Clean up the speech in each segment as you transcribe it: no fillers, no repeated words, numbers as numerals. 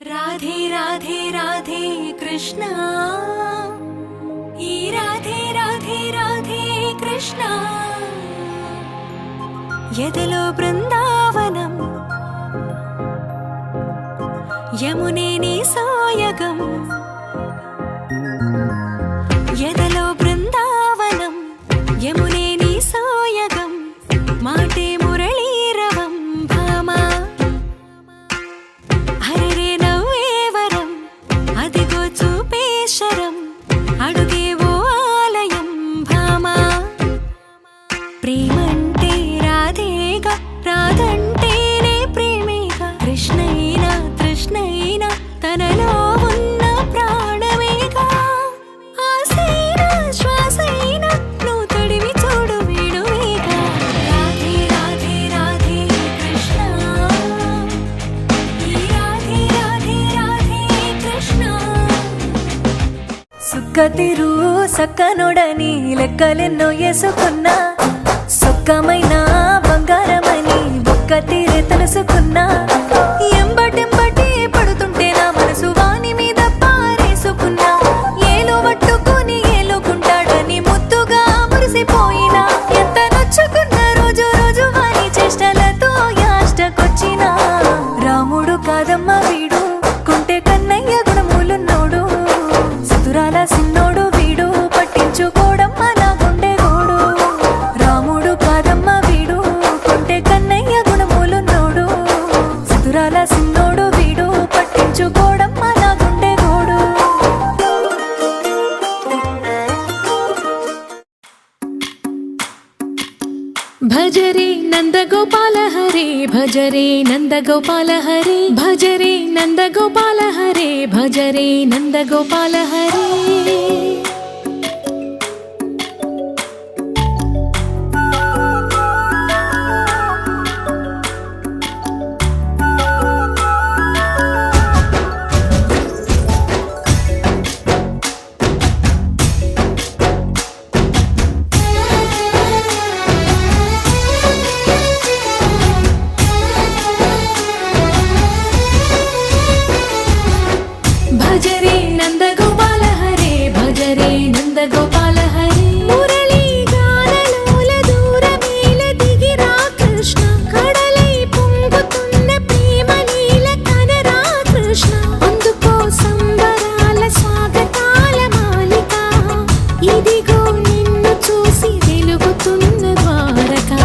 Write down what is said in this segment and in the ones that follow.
राधे राधे राधे कृष्णा ई राधे राधे राधे कृष्णा यदलो बृंदावनम यमुने नी सोयगम यदलो बृंदावनम यमुने नी सोयगम माटे मुरलीरवम भामा हरे नव्वेवरम अदिगो चूपेशरम अडुगेवो आलयम भामा प्रेमंटे राधेगा राधंटेने प्रेमेगा कृष्णैना तृष्णैना तनलो उन्न प्राणमेगा आसैना श्वासैना नु तडिवि चूडु वीडुवेगा राधे राधे राधे कृष्णा ई राधे राधे राधे कृष्णा సుక్కతిరు సక్కనొడని లెక్కలెన్నో వేసుకున్నా సుక్కమైన బంగారమని ఒక్క తీరే తెలుసుకున్నా ఎంబటెంబటి పడుతుంటే నా మనసు వాని మీద పారేసుకున్నా ఏలో పట్టుకుని ఏలుకుంటాడని ముద్దుగా మురిసిపోయినా ఎంత నొచ్చుకున్న రోజు రోజు వాని చేష్టలతో యాష్టకొచ్చినా రాముడు కాదమ్మ వీడు కుంటే కన్నయ్య గుణములున్నోడు సుతురాల సిన్నోడు వీడు పట్టించుకోడమ్మ నా గుండె గోడు రాముడు కాదమ్మ వీడు కుంటే కన్నయ్య గుణములున్నోడు సుతురాల సిన్నోడు వీడు పట్టించుకోడమ్మ నా గుండె గోడు भजरे नंदगोपाल हरे भजरे नंदगोपाल हरे भजरे नंदगोपाल हरे भजरे नंदगोपाल हरे भजरे नंदगोपाल हरे भजरे नंदगोपाल हरे मुरली गानलोल दूरमेल दिगिरा कृष्ण कड़लै పొంగుతున్న ప్రేమలీల కనరా కృష్ణ అందుకో సంబరాల స్వాగతాల మాలిక ఇదిగో నిన్ను చూసి వెలుగుతున్న ద్వారకా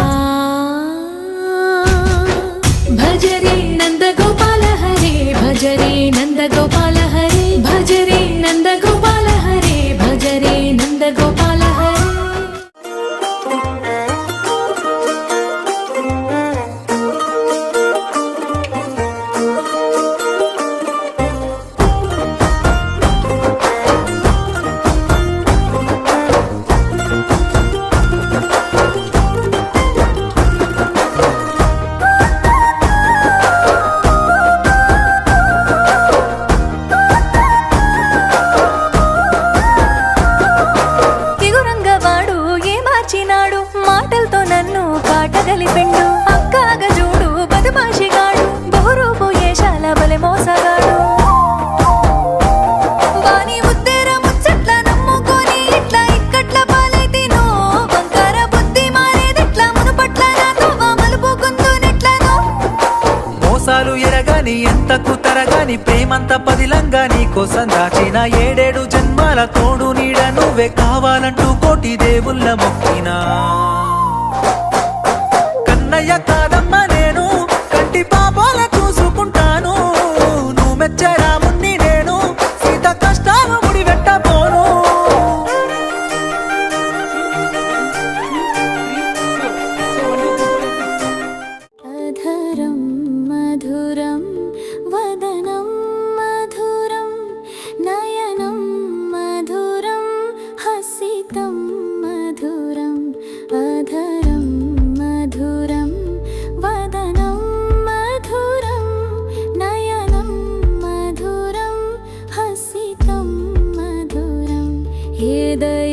भजरे नंदगोपाल हरे भजरे नंदगोपाल हरे भजरे नंदगोपाल हरे भजरे नंदगोपाल हरे తిగురంగవాడు ఏ మార్చినాడు మాటలతో నన్ను కాటగలిపెండు అక్కాగ చూడు బదుమాషిగాడు బహురూపు ఏషాల బలె మోసగాడు వాని ముద్దెర ముచ్చట్ల నమ్ముకొని ఇట్లా ఇక్కట్ల పాలైతినో వంకర బుద్ధి మారేదిట్లా మునుపట్ల నాతో మలుపుకుందునెట్లనో మోసాలు ఎరగాని ఎంతకు తరగాని ప్రేమంత పదిలంగా నీ కోసం దాచిన ఏడేడు జన్మాల తోడు నీడ నువ్వే కావాలంటూ కోటి దేవుళ్ళ మొక్కినా కన్నయ్య కాదమ్మ నేను కంటి పాపాల చూసుకుంటాను నువ్వు మెచ్చరా మున్ని నేను సీత కష్టాలు ముడి పెట్టబోను अधरं मधुरं वदनं मधुरं नयनं मधुरं हसितं मधुरं अधरं मधुरं वदनं मधुरं नयनं मधुरं हसितं मधुरं हृदय